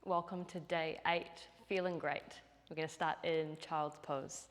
Welcome to day 8, feeling great. We're going to start in child's pose.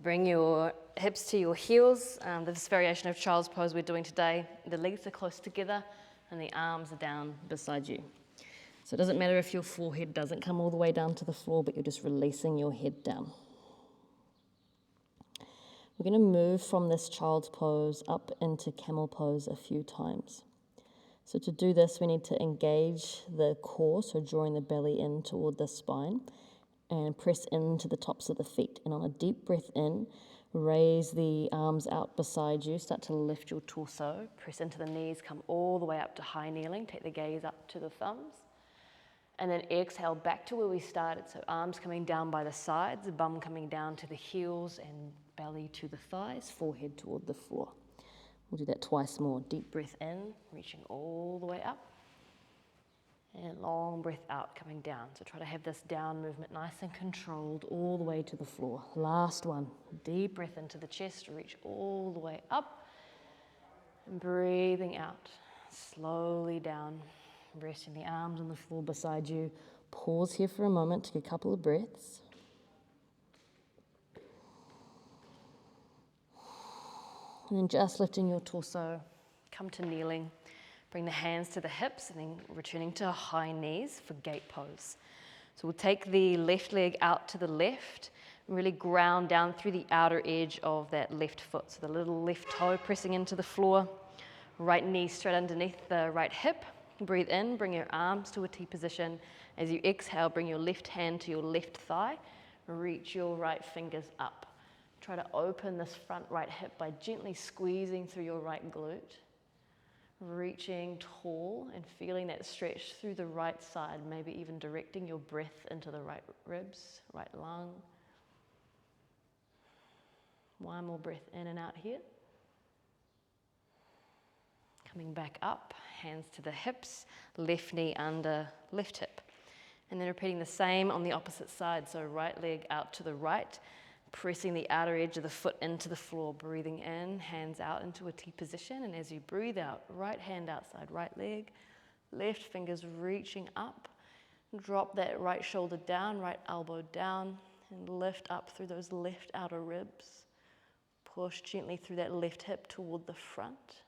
Bring your hips to your heels. This variation of child's pose we're doing today, the legs are close together and the arms are down beside you. So it doesn't matter if your forehead doesn't come all the way down to the floor, but you're just releasing your head down. We're going to move from this child's pose up into camel pose a few times. So to do this, we need to engage the core, so drawing the belly in toward the spine, and press into the tops of the feet. And on a deep breath in, raise the arms out beside you, start to lift your torso, press into the knees, come all the way up to high kneeling, take the gaze up to the thumbs. And then exhale back to where we started, so arms coming down by the sides, bum coming down to the heels and belly to the thighs, forehead toward the floor. We'll do that twice more. Deep breath in, reaching all the way up. And long breath out, coming down. So try to have this down movement nice and controlled all the way to the floor. Last one. Deep breath into the chest, reach all the way up. And breathing out, slowly down. Resting the arms on the floor beside you. Pause here for a moment, take a couple of breaths. And then just lifting your torso, come to kneeling. Bring the hands to the hips and then returning to high knees for gate pose. So we'll take the left leg out to the left and really ground down through the outer edge of that left foot. So the little left toe pressing into the floor, right knee straight underneath the right hip. Breathe in, bring your arms to a T position. As you exhale, bring your left hand to your left thigh. Reach your right fingers up. Try to open this front right hip by gently squeezing through your right glute. Reaching tall and feeling that stretch through the right side, maybe even directing your breath into the right ribs, right lung. One more breath in and out here. Coming back up, hands to the hips, left knee under left hip. And then repeating the same on the opposite side, so right leg out to the right, pressing the outer edge of the foot into the floor, breathing in, hands out into a T position, and as you breathe out, right hand outside right leg, left fingers reaching up, drop that right shoulder down, right elbow down, and lift up through those left outer ribs. Push gently through that left hip toward the front.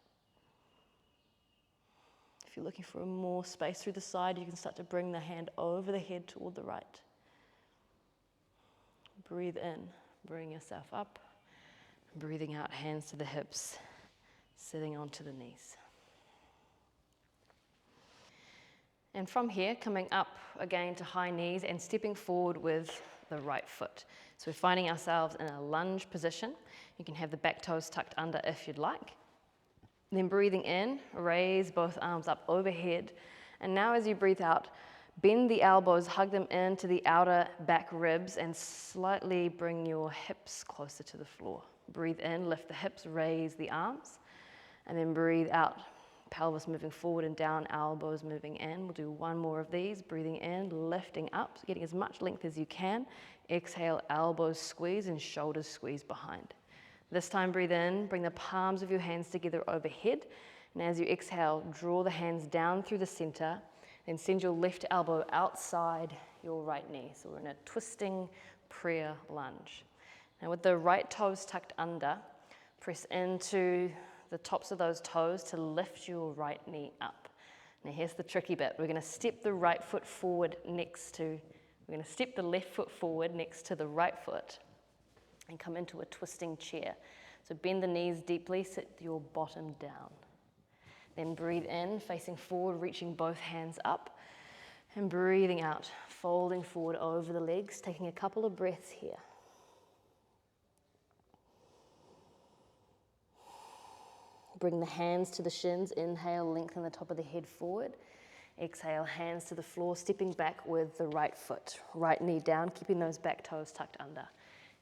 If you're looking for more space through the side, you can start to bring the hand over the head toward the right. Breathe in. Bring yourself up, breathing out, hands to the hips, sitting onto the knees. And from here, coming up again to high knees and stepping forward with the right foot. So we're finding ourselves in a lunge position. You can have the back toes tucked under if you'd like. Then breathing in, raise both arms up overhead. And now as you breathe out, bend the elbows, hug them into the outer back ribs and slightly bring your hips closer to the floor. Breathe in, lift the hips, raise the arms, and then breathe out. Pelvis moving forward and down, elbows moving in. We'll do one more of these. Breathing in, lifting up, getting as much length as you can. Exhale, elbows squeeze and shoulders squeeze behind. This time breathe in, bring the palms of your hands together overhead. And as you exhale, draw the hands down through the center. Then send your left elbow outside your right knee. So we're in a twisting prayer lunge. Now with the right toes tucked under, press into the tops of those toes to lift your right knee up. Now here's the tricky bit. We're going to step the right foot forward we're going to step the left foot forward next to the right foot and come into a twisting chair. So bend the knees deeply, sit your bottom down. Then breathe in, facing forward, reaching both hands up. And breathing out, folding forward over the legs, taking a couple of breaths here. Bring the hands to the shins. Inhale, lengthen the top of the head forward. Exhale, hands to the floor, stepping back with the right foot. Right knee down, keeping those back toes tucked under.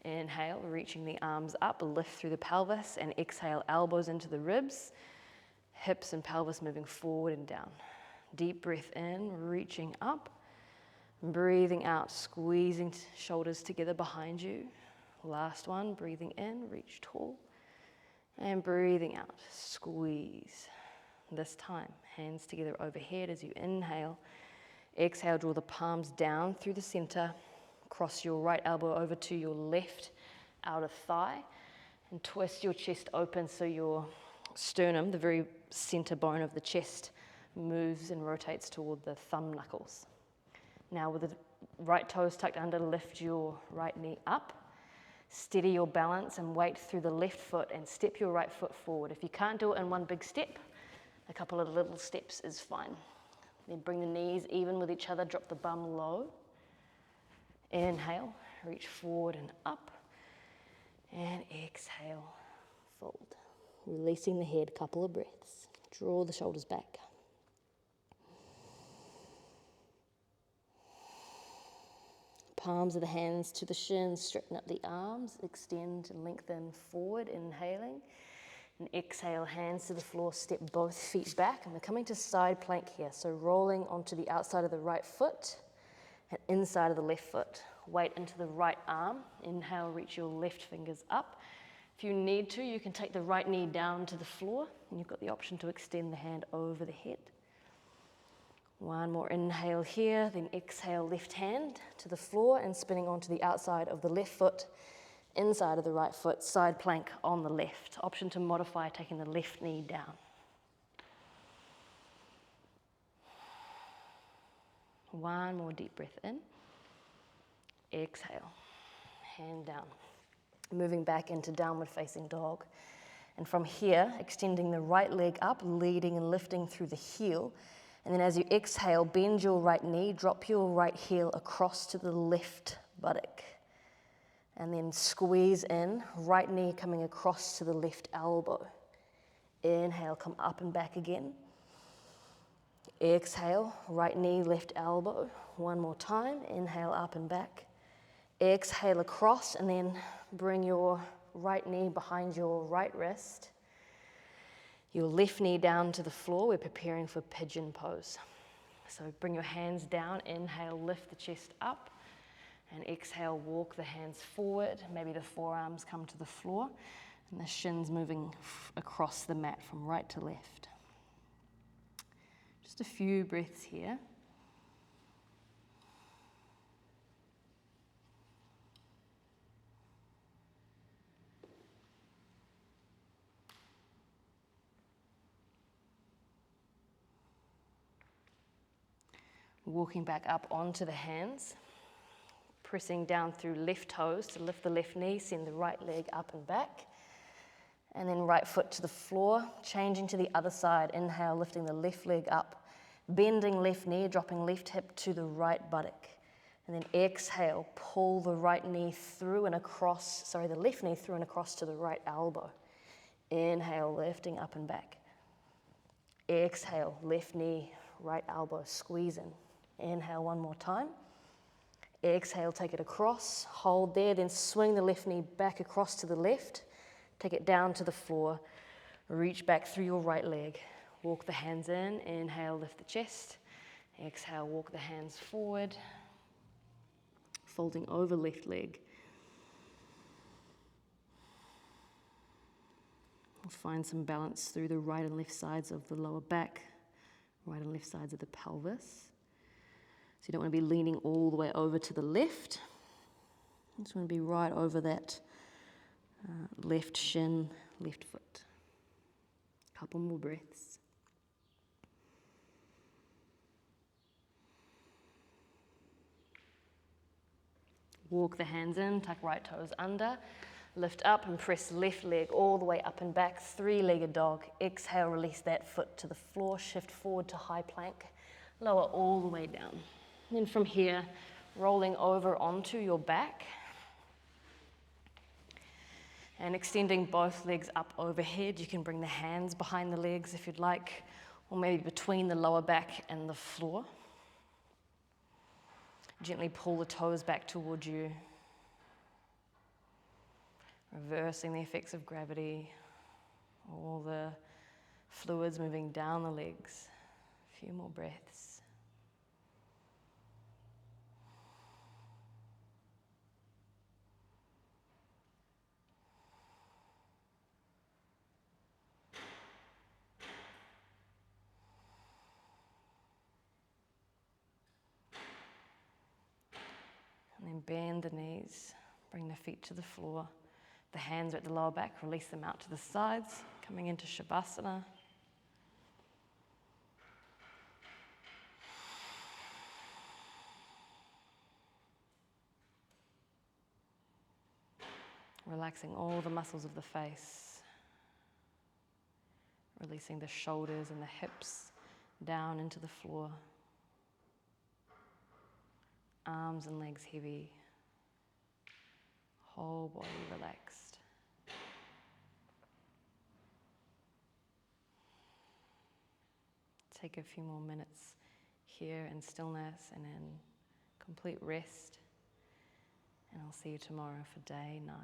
Inhale, reaching the arms up, lift through the pelvis, and exhale, elbows into the ribs. Hips and pelvis moving forward and down. Deep breath in, reaching up. Breathing out, squeezing shoulders together behind you. Last one, breathing in, reach tall. And breathing out, squeeze. This time, hands together overhead as you inhale. Exhale, draw the palms down through the center. Cross your right elbow over to your left outer thigh and twist your chest open so your sternum, the very center bone of the chest, moves and rotates toward the thumb knuckles. Now with the right toes tucked under, lift your right knee up. Steady your balance and weight through the left foot and step your right foot forward. If you can't do it in one big step, a couple of little steps is fine. Then bring the knees even with each other, drop the bum low. Inhale, reach forward and up. And exhale, fold. Releasing the head, couple of breaths. Draw the shoulders back. Palms of the hands to the shins, straighten up the arms, extend and lengthen forward, inhaling. And exhale, hands to the floor, step both feet back. And we're coming to side plank here. So rolling onto the outside of the right foot and inside of the left foot. Weight into the right arm. Inhale, reach your left fingers up. If you need to, you can take the right knee down to the floor. And you've got the option to extend the hand over the head. One more inhale here, then exhale, left hand to the floor and spinning onto the outside of the left foot, inside of the right foot, side plank on the left. Option to modify, taking the left knee down. One more deep breath in. Exhale, hand down. Moving back into downward facing dog. And from here, extending the right leg up, leading and lifting through the heel. And then as you exhale, bend your right knee, drop your right heel across to the left buttock. And then squeeze in, right knee coming across to the left elbow. Inhale, come up and back again. Exhale, right knee, left elbow. One more time, inhale, up and back. Exhale across, and then bring your right knee behind your right wrist. Your left knee down to the floor. We're preparing for pigeon pose. So bring your hands down, inhale, lift the chest up, and exhale, walk the hands forward. Maybe the forearms come to the floor, and the shins moving across the mat from right to left. Just a few breaths here. Walking back up onto the hands, pressing down through left toes to lift the left knee, send the right leg up and back, and then right foot to the floor, changing to the other side. Inhale, lifting the left leg up, bending left knee, dropping left hip to the right buttock, and then exhale, pull the right knee through and across, the left knee through and across to the right elbow. Inhale, lifting up and back. Exhale, left knee, right elbow, squeeze in. Inhale one more time. Exhale, take it across, hold there, then swing the left knee back across to the left, take it down to the floor, reach back through your right leg, walk the hands in, inhale, lift the chest, exhale, walk the hands forward, folding over left leg. Find some balance through the right and left sides of the lower back, right and left sides of the pelvis. So you don't want to be leaning all the way over to the left. You just want to be right over that left shin, left foot. Couple more breaths. Walk the hands in, tuck right toes under. Lift up and press left leg all the way up and back, three-legged dog. Exhale, release that foot to the floor, shift forward to high plank. Lower all the way down. And then from here, rolling over onto your back. And extending both legs up overhead. You can bring the hands behind the legs if you'd like, or maybe between the lower back and the floor. Gently pull the toes back towards you. Reversing the effects of gravity, all the fluids moving down the legs. A few more breaths. And then bend the knees, bring the feet to the floor. The hands are at the lower back, release them out to the sides, coming into Shavasana. Relaxing all the muscles of the face. Releasing the shoulders and the hips down into the floor. Arms and legs heavy. Whole body relaxed. Take a few more minutes here in stillness and in complete rest. And I'll see you tomorrow for day 9.